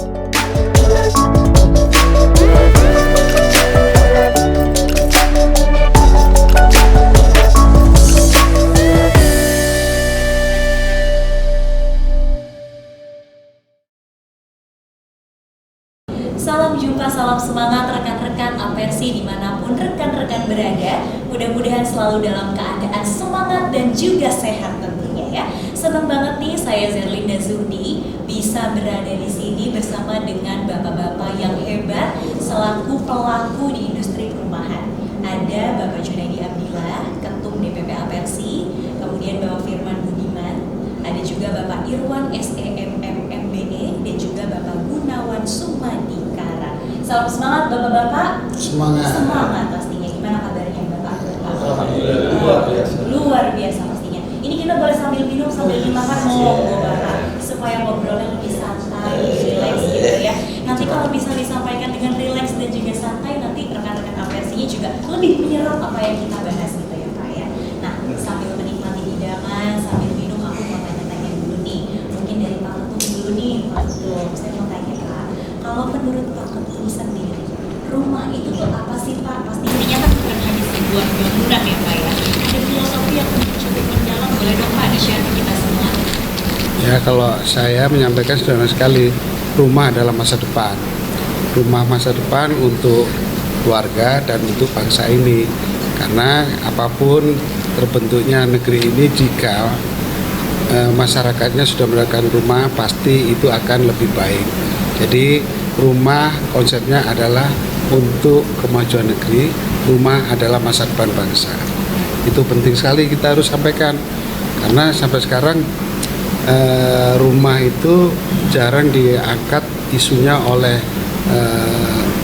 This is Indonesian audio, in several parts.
Salam jumpa, salam semangat rekan-rekan Apersi dimanapun rekan-rekan berada. Mudah-mudahan selalu dalam keadaan semangat dan juga sehat tentunya ya. Senang banget nih saya Zerlinda Zurdi bisa berada di sini bersama dengan bapak-bapak yang hebat selaku pelaku di industri perumahan. Ada Bapak Junaidi Abdillah, Ketum DPP Apersi, kemudian Bapak Firman Budiman, ada juga Bapak Irwan SEMM MBE dan juga Bapak Gunawan Sumadi. Salam semangat bapak-bapak. Semangat pastinya. Gimana kabarnya bapak? Alhamdulillah luar biasa pastinya. Ini kita boleh sambil minum sambil dimakan monggo bapak, supaya ngobrolnya lebih santai, rileks gitu ya. Nanti kalau bisa disampaikan dengan rileks dan juga santai, nanti rekan-rekan Apersinya juga lebih menyerap apa yang kita bahas gitu ya pak ya. Nah sambil menikmati hidangan, sambil minum, aku mau tanya-tanya dulu nih. Mungkin dari Pak Ketum dulu nih, Pak Ketum. Saya mau tanya Pak, kalau menurut Pak Ketum sendiri, rumah itu tuh apa sih Pak? Pasti intinya kan bukan hanya sebuah bangunan ya Pak ya. Ada filosofi yang cukup mendalam, boleh dong Pak di-share ke kita semua? Ya, kalau saya menyampaikan sederhana sekali, rumah adalah masa depan. Rumah masa depan untuk keluarga dan untuk bangsa ini. Karena apapun terbentuknya negeri ini, jika masyarakatnya sudah mendapatkan rumah, pasti itu akan lebih baik. Jadi rumah konsepnya adalah untuk kemajuan negeri, rumah adalah masa depan bangsa. Itu penting sekali kita harus sampaikan, karena sampai sekarang rumah itu jarang diangkat isunya oleh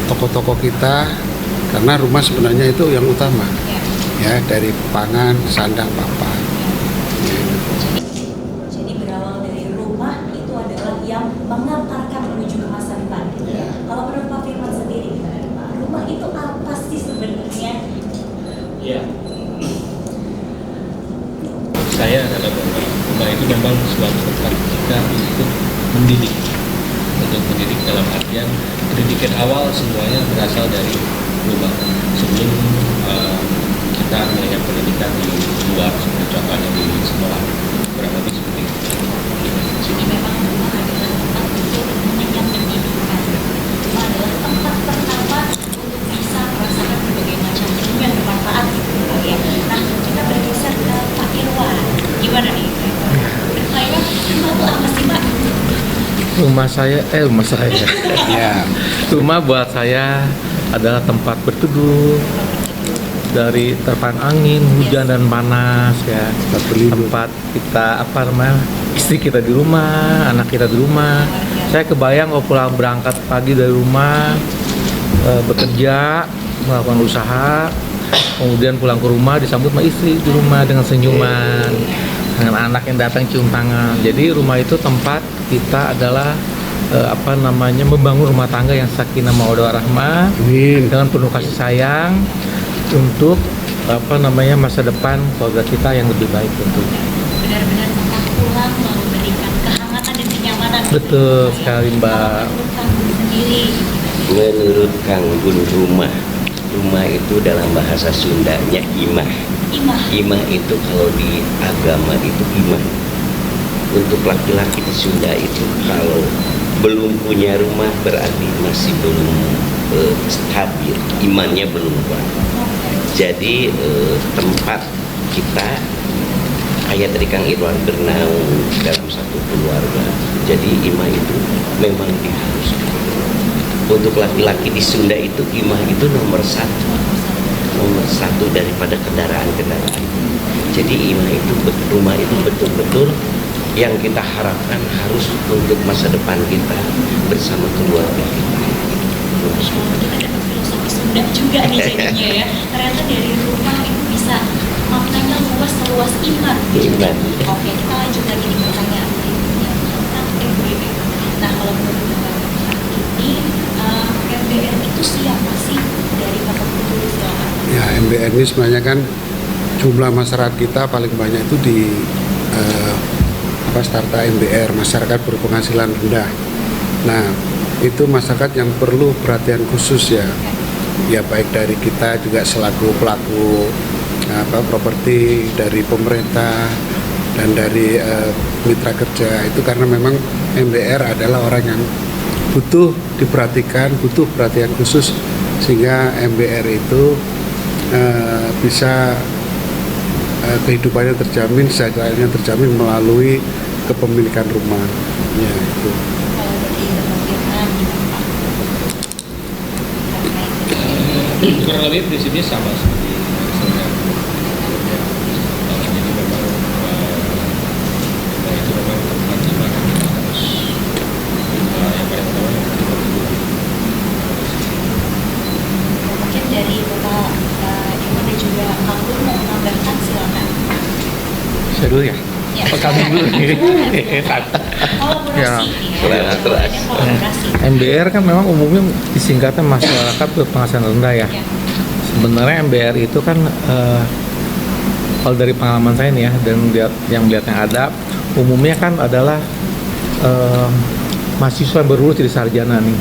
tokoh-tokoh kita, karena rumah sebenarnya itu yang utama ya, dari pangan, sandang, papan. Jadi berawal dari rumah itu adalah yang mengantarkan menuju ke masa depan. Kalau menurut Pak Firman sendiri gimana Pak? Rumah itu apa sih sebenarnya? Ya, saya adalah rumah itu memang suatu tempat kita untuk mendidik, dalam artian pendidikan awal semuanya berasal dari rumah. Sebelum kita melihat pendidikan di luar, seperti contohnya di sekolah, kurang lebih seperti itu. Jadi memang rumah adalah tempat untuk yang menghidupkan. Rumah adalah tempat pertama untuk bisa merasakan berbagai macam ilmu yang bermanfaat gitu Pak ya. Nah kita bergeser ke Pak Irwan. Gimana nih? Menurut saya rumah itu apa sih Pak? Rumah saya. Ya, Rumah buat saya adalah tempat berteduh dari terpaan angin, hujan dan panas ya. Tempat kita istri kita di rumah, anak kita di rumah. Saya kebayang kalau pulang berangkat pagi dari rumah, bekerja, melakukan usaha, kemudian pulang ke rumah disambut sama istri di rumah dengan senyuman, dengan anak yang datang cium tangan. Jadi rumah itu tempat kita adalah membangun rumah tangga yang sakinah mawaddah warahmah dengan penuh kasih sayang untuk masa depan keluarga kita yang lebih baik tentunya. Benar-benar tempat pulang memberikan kehangatan dan kenyamanan. Betul sekali Mbak. Menurut Kang Bun sendiri. Menurut Kang Bun, rumah itu dalam bahasa Sundanya imah. Imah itu kalau di agama itu imah. Untuk laki-laki di Sunda itu kalau belum punya rumah berarti masih belum stabil, imannya belum kuat. Jadi tempat kita kayak tadi Kang Irwan bernaung dalam satu keluarga. Jadi imah itu memang diharuskan. Untuk laki-laki di Sunda itu imah itu nomor satu daripada kendaraan. Jadi imah itu, rumah itu betul-betul yang kita harapkan harus untuk masa depan kita bersama keluarga kita. Kita dapat filosofi Sunda juga nih jadinya ya. Ternyata dari rumah itu bisa maknanya luas seluas iman. Iman. Oke, kita lanjut lagi di pertanyaan berikutnya tentang MBR. Nah, kalau menurut Bapak ini MBR itu siapa sih dari Bapak Ketum silakan? ya, MBR ini sebenarnya kan jumlah masyarakat kita paling banyak itu di strata MBR, masyarakat berpenghasilan rendah. Nah, itu masyarakat yang perlu perhatian khusus ya baik dari kita juga selaku pelaku properti, dari pemerintah dan dari mitra kerja itu, karena memang MBR adalah orang yang butuh diperhatikan, butuh perhatian khusus, sehingga MBR itu bisa kehidupannya terjamin, sejahteraannya terjamin melalui kepemilikan rumah. Ya, itu. Kalau dari Firman gimana Pak? Kurang lebih prinsipnya sama seperti misalnya jadi memang itu memang tempat di mana kita harus yang paling utama kita dulu. Mungkin dari Bapak Iwan dan juga Kang Gun mau menambahkan, silakan. Saya dulu ya. Ya. Kami dulu nih. Kolaborasi. Kolaborasi. Kolaborasi. MBR kan memang umumnya disingkatnya masyarakat berpenghasilan rendah ya. Ya. Sebenarnya MBR itu kan kalau dari pengalaman saya nih ya, dan yang ada umumnya kan adalah mahasiswa yang baru lulus jadi sarjana nih.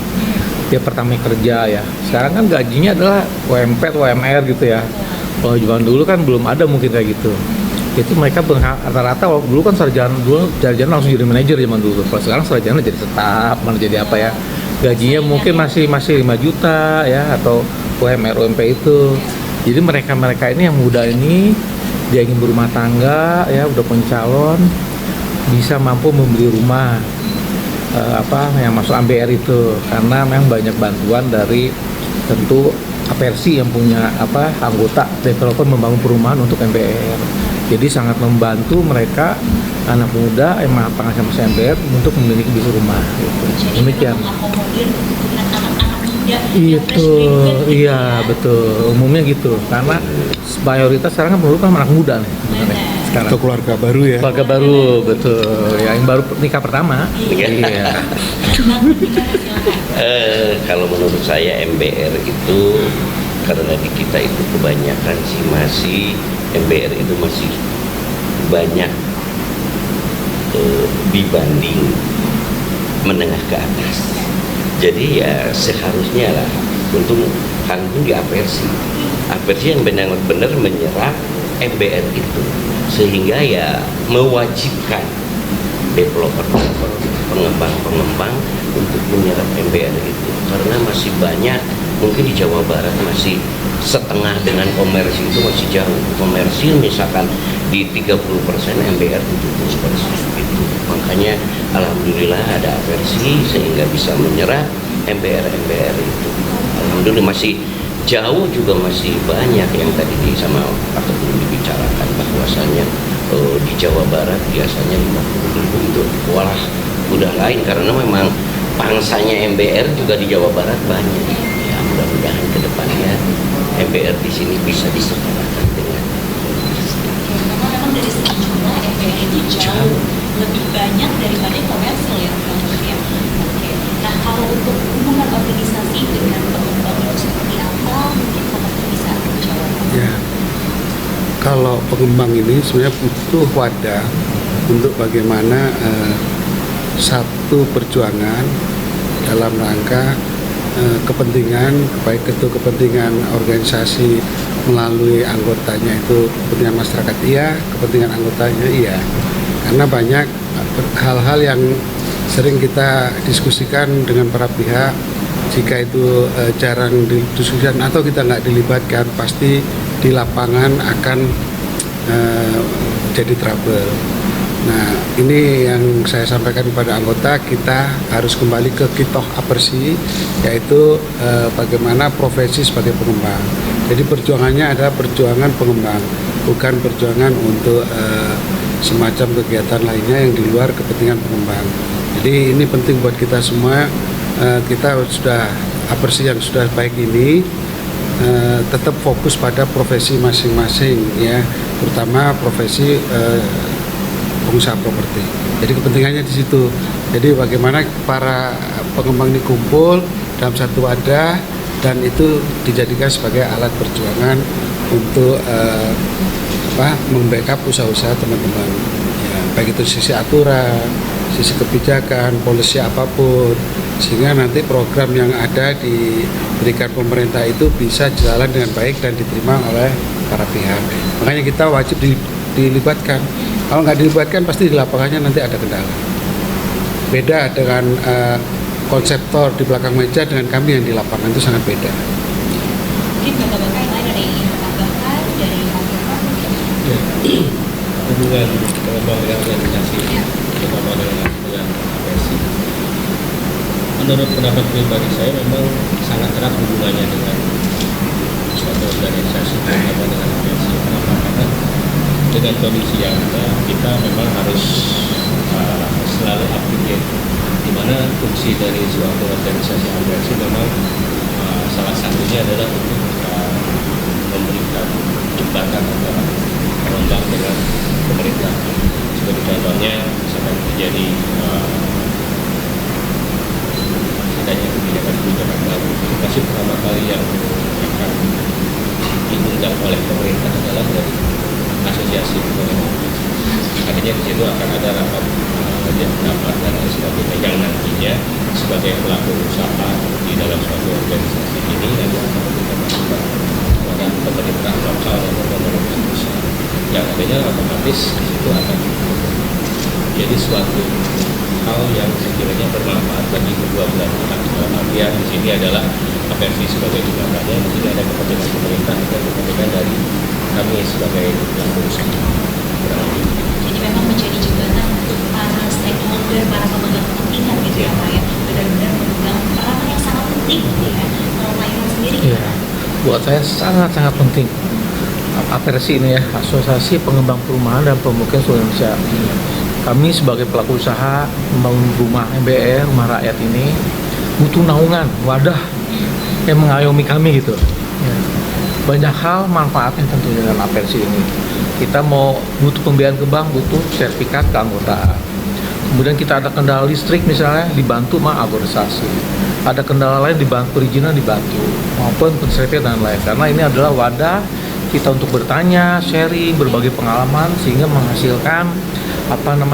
Dia pertama kerja ya. Sekarang kan gajinya adalah UMP, UMR gitu ya. Kalau zaman dulu kan belum ada mungkin kayak gitu. Itu mereka rata-rata dulu kan sarjana langsung jadi manajer zaman dulu. Kalau sekarang sarjana jadi staf, mana jadi apa ya? Gajinya mungkin masih 5 juta ya, atau UMR UMP itu. Jadi mereka ini yang muda ini, dia ingin berumah tangga ya, udah punya calon, bisa mampu membeli rumah yang masuk MBR itu, karena memang banyak bantuan dari tentu Apersi yang punya anggota developer membangun perumahan untuk MBR. Jadi sangat membantu mereka anak muda yang penghasilan MBR untuk memiliki bisnis rumah. Gitu. Jadi Demikian. mengakomodir kebutuhan anak-anak muda. Itu, iya betul. Umumnya gitu. Karena mayoritas sekarang kan penduduk kan anak muda nih sebenarnya. Sekarang. Atau keluarga baru ya. Keluarga baru, betul. Ya, yang baru nikah pertama. Iya. Kalau menurut saya MBR itu, karena di kita itu kebanyakan sih masih MBR itu masih banyak dibanding menengah ke atas. Jadi ya seharusnya lah untuk langsung di Apersi yang benar-benar menyerap MBR itu, sehingga ya mewajibkan developer, pengembang untuk menyerap MBR itu, karena masih banyak, mungkin di Jawa Barat masih setengah dengan komersil itu masih jauh. Komersil misalkan di 30%, MBR 70% itu. Makanya alhamdulillah ada Apersi sehingga bisa menyerap MBR itu. Alhamdulillah masih jauh, juga masih banyak yang tadi sama Pak Ketum dibicarakan bahwasanya di Jawa Barat biasanya 50.000 itu walah udah lain, karena memang pangsanya MBR juga di Jawa Barat banyak. Ya mudah-mudahan kedepannya MBR di sini bisa disetarakan dengan Karena memang dari segi jumlah MBR itu jauh lebih banyak daripada komersil ya. Oke. Nah, kalau untuk hubungan organisasi dengan pengembang itu seperti apa? Mungkin Bapak bisa jawab. Ya, kalau pengembang ini sebenarnya butuh wadah untuk bagaimana satu perjuangan dalam rangka kepentingan, baik itu kepentingan organisasi melalui anggotanya, itu kepentingan masyarakat iya, kepentingan anggotanya iya. Karena banyak hal-hal yang sering kita diskusikan dengan para pihak, jika itu jarang didiskusikan atau kita nggak dilibatkan, pasti di lapangan akan jadi trouble. Nah, ini yang saya sampaikan kepada anggota, kita harus kembali ke kitoh Apersi, yaitu bagaimana profesi sebagai pengembang. Jadi perjuangannya adalah perjuangan pengembang, bukan perjuangan untuk semacam kegiatan lainnya yang di luar kepentingan pengembang. Jadi ini penting buat kita semua. Kita sudah Apersi yang sudah baik ini tetap fokus pada profesi masing-masing ya, terutama profesi pengusaha properti. Jadi kepentingannya di situ. Jadi bagaimana para pengembang ini kumpul dalam satu wadah dan itu dijadikan sebagai alat perjuangan untuk membackup usaha-usaha teman-teman. Ya, baik itu sisi aturan, sisi kebijakan, polisi apapun, sehingga nanti program yang ada diberikan pemerintah itu bisa jalan dengan baik dan diterima oleh para pihak. Makanya kita wajib dilibatkan. Kalau nggak dilibatkan pasti di lapangannya nanti ada kendala. Beda dengan konseptor di belakang meja dengan kami yang di lapangan, itu sangat beda. Mungkin bapak-bapak yang lain ada yang ingin menambahkan dari Pak Firman? Ya, hubungan pengembang organisasi terutama dengan APRSI. Menurut pendapat pribadi saya memang sangat erat hubungannya dengan suatu organisasi terutama dengan APRSI. Kenapa? Karena dengan kondisi yang ada kita memang harus selalu up to date, di mana fungsi dari suatu organisasi APRSI memang salah satunya adalah untuk memberikan jembatan antara pengembang dengan pemerintah. Seperti contohnya misalkan terjadi adanya kebijakan baru, itu pasti pertama kali yang akan diundang oleh pemerintah adalah dari asosiasi pemerintah. Artinya di situ akan ada rapat dan lain sebagainya yang nantinya sebagai pelaku usaha di dalam suatu organisasi ini nanti akan memberikan masukan kepada pemerintah lokal dan pemerintah pusat. Yang adanya otomatis di situ akan jadi suatu hal yang sekiranya bermanfaat bagi kedua belah pihak. Dalam artian di sini adalah APRSI sebagai jembatannya, di sini ada kepentingan pemerintah dan kepentingan dari kami sebagai pelaku usaha. Jadi memang menjadi jembatan untuk para stakeholder, para pemegang kepentingan gitu ya Pak ya, benar-benar memegang peranan yang sangat penting gitu ya. Kalau Pak Irwan sendiri Iya, buat saya sangat-sangat penting. APRSI ini ya, Asosiasi Pengembang Perumahan dan Pemukiman Seluruh Indonesia. Kami sebagai pelaku usaha membangun rumah MBR, rumah rakyat ini butuh naungan, wadah yang mengayomi kami gitu. Ya. Banyak hal manfaatnya tentunya dengan APRSI ini. Kita mau butuh pembiayaan ke bank, butuh sertifikat keanggotaan. Kemudian kita ada kendala listrik misalnya, dibantu sama organisasi. Ada kendala lain dibantu, perizinan dibantu, maupun pensertifikat dan lain. Karena ini adalah wadah kita untuk bertanya, sharing, berbagi pengalaman, sehingga menghasilkan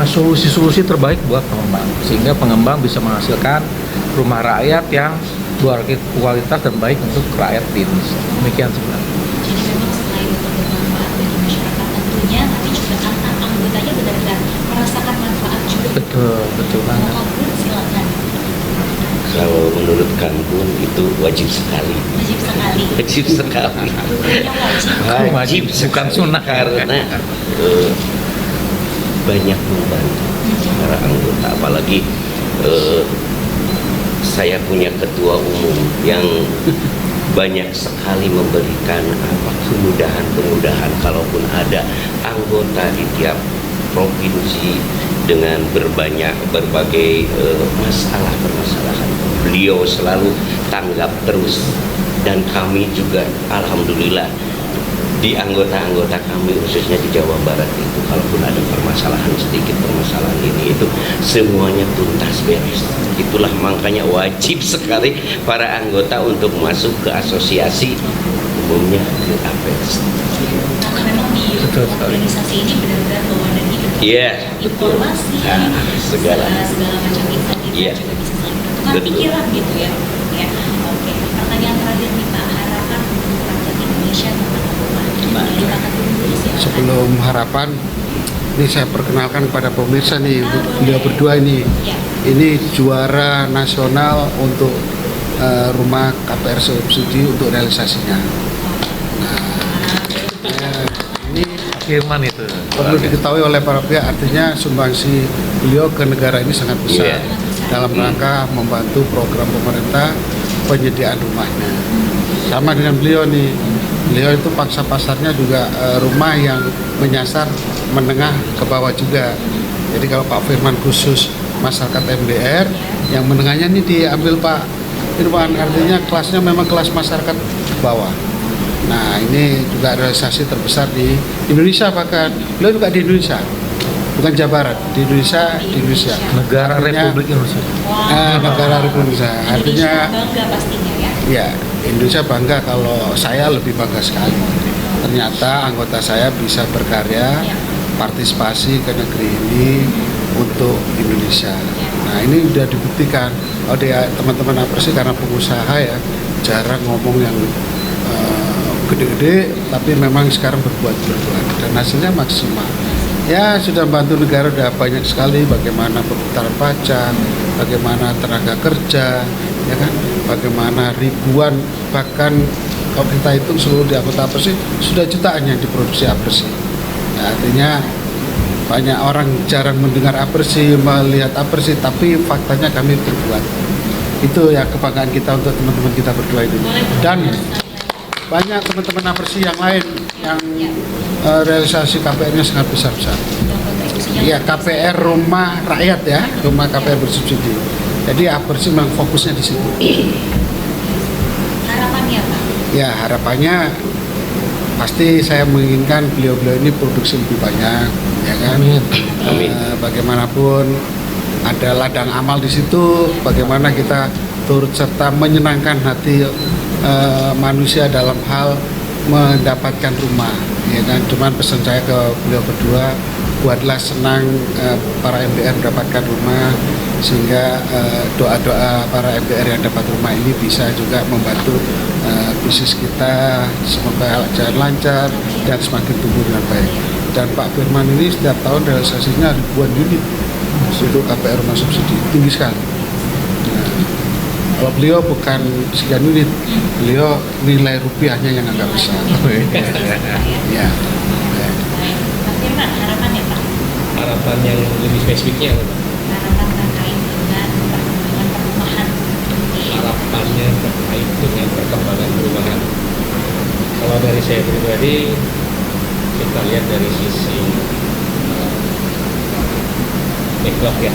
solusi-solusi terbaik buat pengembang. Sehingga pengembang bisa menghasilkan rumah rakyat yang berkualitas dan baik untuk rakyat di Indonesia. Demikian sebenarnya. Jadi memang selain untuk bermanfaat bagi masyarakat tentunya, tapi juga antar anggotanya benar-benar merasakan manfaat juga. Betul banget. Apapun silakan. Kalau menurut Kang Bun itu wajib sekali. Wajib sekali. Wajib sekali. Hukumnya wajib. Wajib, bukan sunnah. Karena banyak membantu para anggota, apalagi saya punya ketua umum yang banyak sekali memberikan kemudahan-kemudahan kalaupun ada anggota di tiap provinsi dengan berbagai permasalahan. Beliau selalu tanggap terus, dan kami juga alhamdulillah di anggota-anggota kami khususnya di Jawa Barat itu kalaupun ada permasalahan ini itu semuanya tuntas beres. Itulah makanya wajib sekali para anggota untuk masuk ke asosiasi, umumnya ke APRSI. Karena memang di organisasi ini benar-benar mewadahi informasi, segala macam insight juga bisa saling bertukar pikiran gitu ya. Oke, pertanyaan terakhir nih Pak, harapan untuk rakyat Indonesia tentang rumah. Sebelum harapan, ini saya perkenalkan kepada pemirsa nih, untuk beliau berdua ini. Ini juara nasional untuk rumah KPR subsidi untuk realisasinya. Nah, ini Firman itu perlu diketahui oleh para pihak, artinya sumbangsi beliau ke negara ini sangat besar dalam rangka membantu program pemerintah penyediaan rumahnya. Sama dengan beliau nih, beliau itu pangsa pasarnya juga rumah yang menyasar menengah ke bawah juga. Jadi kalau Pak Firman khusus masyarakat MBR, yang menengahnya ini diambil Pak Firman, artinya kelasnya memang kelas masyarakat bawah. Nah, ini juga realisasi terbesar di Indonesia, bahkan beliau juga di Indonesia, bukan Jawa Barat, di Indonesia. negara Artinya, Republik Indonesia. negara Republik Indonesia. Artinya bangga pastinya ya. ya, Indonesia bangga, kalau saya lebih bangga sekali. Ternyata anggota saya bisa berkarya, partisipasi ke negeri ini untuk Indonesia. Nah, ini sudah dibuktikan dia teman-teman apresi karena pengusaha ya jarang ngomong yang gede-gede, tapi memang sekarang berbuat dan hasilnya maksimal. Ya sudah bantu negara udah banyak sekali, bagaimana perputaran pajak, bagaimana tenaga kerja, ya kan, bagaimana ribuan, bahkan kalau kita hitung seluruh di anggota apresi sudah jutaan yang diproduksi apresi. Ya, artinya banyak orang jarang mendengar apresi, melihat apresi, tapi faktanya kami berbuat. Itu ya kebanggaan kita untuk teman-teman kita berdua ini. Dan banyak teman-teman apresi yang lain yang realisasi KPR-nya sangat besar-besar. Iya, KPR rumah rakyat ya, rumah KPR bersubsidi. Jadi apresi memang fokusnya di situ. Harapannya Pak? Ya, harapannya pasti saya menginginkan beliau-beliau ini produksi lebih banyak, ya kan? Amin. Bagaimanapun ada ladang amal di situ, bagaimana kita turut serta menyenangkan hati manusia dalam hal mendapatkan rumah, ya kan? Cuman pesan saya ke beliau berdua, buatlah senang para MBR mendapatkan rumah, sehingga doa-doa para MBR yang dapat rumah ini bisa juga membantu bisnis kita, semoga jalan lancar dan semakin tumbuh dengan baik. Dan Pak Firman ini setiap tahun realisasinya ribuan unit untuk KPR rumah subsidi, tinggi sekali. Nah, kalau beliau bukan sekian unit, beliau nilai rupiahnya yang agak besar. Ya. Pak Firman, harapannya Pak? Harapan yang lebih spesifiknya apa, Pak? Harapan terkait dengan perkembangan perumahan. Harapannya terkait dengan perkembangan perubahan. Kalau dari saya pribadi, kita lihat dari sisi backlog ya.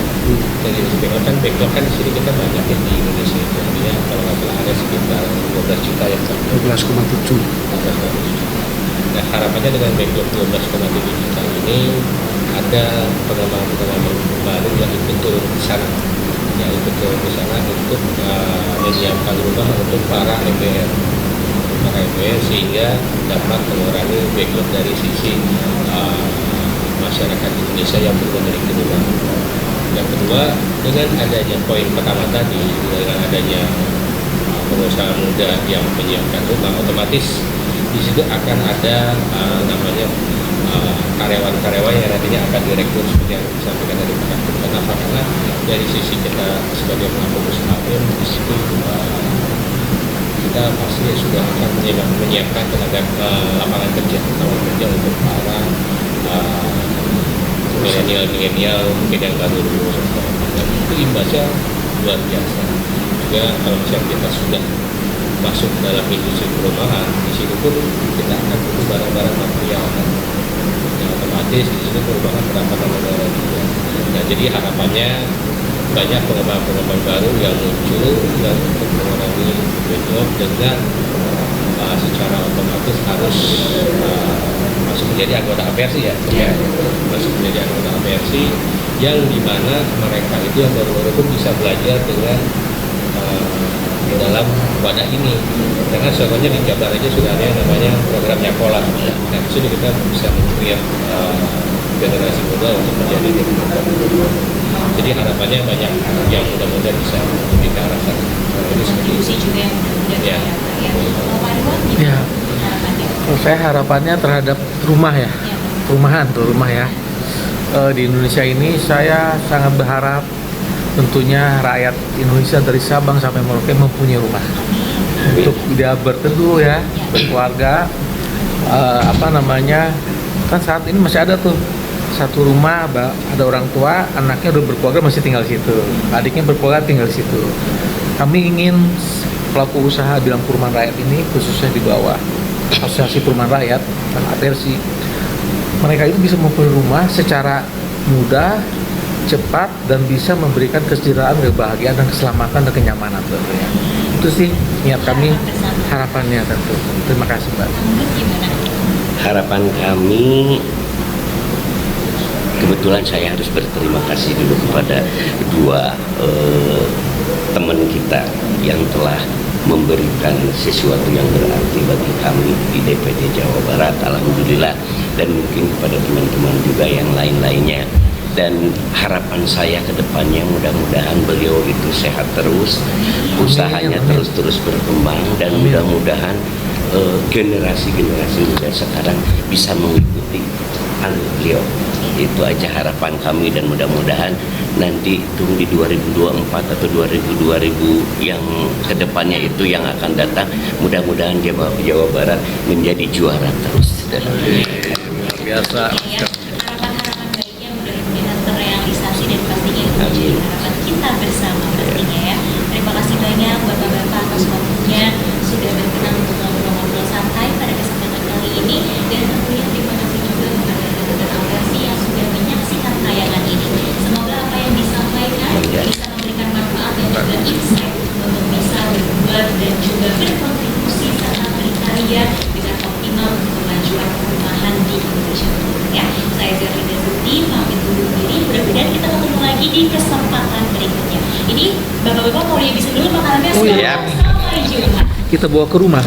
Dari sisi backlog kan di sini kita banyak ya di Indonesia itu. Artinya kalau nggak salah ada sekitar 12 juta yang 12,7. Nah, harapannya dengan backlog 12,7 juta ini ada pengembangan-pengembangan baru yang ikut turun ke sana, untuk menyiapkan rumah untuk para MBR, sehingga dapat mengurangi backlog dari sisi masyarakat Indonesia yang belum memiliki rumah. Yang kedua, dengan adanya poin pertama tadi, dengan adanya pengusaha muda yang menyiapkan rumah, otomatis di situ akan ada namanya karyawan-karyawan yang nantinya akan direkrut seperti yang disampaikan tadi Pak. Kenapa? Karena dari sisi kita sebagai pelaku usaha pun di situ kita pasti sudah akan menyiapkan tenaga lapangan kerja untuk para milenial mungkin yang baru lulus, dan itu imbasnya luar biasa. Juga kalau misalnya kita sudah masuk dalam industri perumahan, di situ pun kita akan butuh barang-barang material kan. Yang otomatis di situ perubahan pendapatan negara juga. Nah, jadi harapannya banyak pengembangan baru yang muncul dan untuk mengurangi backlog dengan secara otomatis harus masuk menjadi anggota APRC ya, masuk menjadi anggota APRC yang dimana mereka itu yang baru-baru pun bisa belajar dengan dalam wadah ini. Karena contohnya di Jabar aja sudah ada yang namanya program Nyakola. Nah, di sini kita bisa mengkreat generasi muda untuk menjadi developer. Jadi harapannya banyak yang muda-muda bisa lebih ke arah sana. Jadi seperti itu. Juga yang muda Ya. Kalau Pak Irwan, Ya. harapannya? Kalau saya harapannya terhadap rumah ya, perumahan tuh rumah ya. Di Indonesia ini saya sangat berharap tentunya rakyat Indonesia dari Sabang sampai Merauke mempunyai rumah untuk dia berteduh ya, berkeluarga. Kan saat ini masih ada tuh satu rumah ada orang tua, anaknya udah berkeluarga masih tinggal di situ, adiknya berkeluarga tinggal di situ. Kami ingin pelaku usaha di dalam perumahan rakyat ini, khususnya di bawah Asosiasi Perumahan Rakyat dan APRC, mereka itu bisa mempunyai rumah secara mudah, cepat, dan bisa memberikan kesejahteraan, kebahagiaan, dan keselamatan dan kenyamanan tentunya. Itu sih niat kami, harapannya tentu. Terima kasih Mbak. Harapan kami, kebetulan saya harus berterima kasih dulu kepada kedua teman kita yang telah memberikan sesuatu yang berarti bagi kami di DPD Jawa Barat, alhamdulillah, dan mungkin kepada teman-teman juga yang lain-lainnya. Dan harapan saya ke depannya mudah-mudahan beliau itu sehat terus, usahanya terus-terus berkembang, dan mudah-mudahan generasi-generasi muda sekarang bisa mengikuti beliau. Itu aja harapan kami, dan mudah-mudahan nanti itu di 2024 atau 2000 yang kedepannya itu yang akan datang, mudah-mudahan Jawa Barat menjadi juara terus. Biasa. Ya, harapan-harapan baiknya mudah-mudahan terrealisasi dan pastinya itu menjadi harapan kita bersama pastinya ya. Terima kasih banyak Bapak-bapak atas waktunya sudah berkenan untuk ngobrol-ngobrol santai pada kesempatan kali ini, dan tentunya terima kasih juga kepada rekan Apersi yang sudah menyaksikan tayangan ini. Semoga apa yang disampaikan bisa memberikan manfaat dan juga insight untuk bisa berbuat dan juga berkontribusi serta berkarya dengan optimal untuk kemajuan perumahan di Indonesia. Ya, saya Zerlina Zuti pamit undur diri. Mudah-mudahan kita ketemu lagi di kesempatan berikutnya. Ini bapak-bapak mau dihabisin dulu makanannya. Oh, iya. Sampai jumpa. Kita bawa ke rumah.